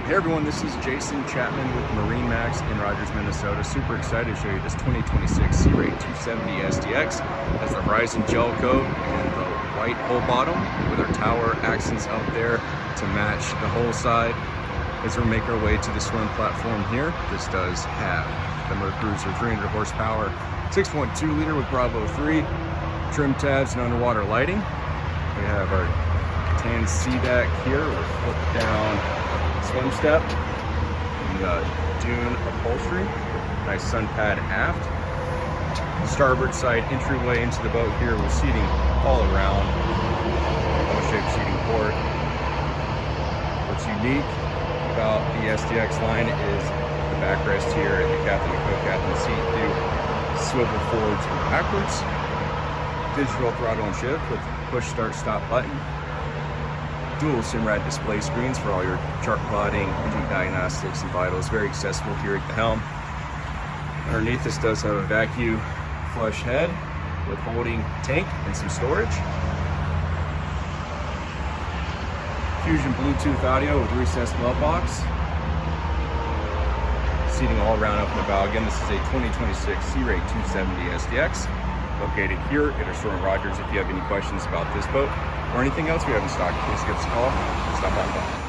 Hey everyone, this is Jason Chapman with MarineMax in Rogers, Minnesota. Super excited to show you this 2026 Sea Ray 270 SDX. Has the Horizon gel coat and the white hull bottom with our tower accents up there to match the hull side. As we make our way to the swim platform here, this does have the MerCruiser 300 horsepower, 6.2 liter with Bravo 3, trim tabs and underwater lighting. We have our tan sea deck here with flip down swim step, and dune upholstery, nice sunpad aft, starboard side entryway into the boat here with seating all around, L-shaped seating port. What's unique about the SDX line is the backrest here and the captain and co-captain seat do swivel forwards and backwards, digital throttle and shift with push start stop button, dual Simrad display screens for all your chart plotting, engine diagnostics, and vitals. Very accessible here at the helm. Underneath this does have a vacuum flush head with holding tank and some storage. Fusion Bluetooth audio with recessed glove box. Seating all around up in the bow. Again, this is a 2026 Sea Ray 270 SDX. Located here at our store in Rogers. If you have any questions about this boat or anything else we have in stock, please give us a call. Stop on by.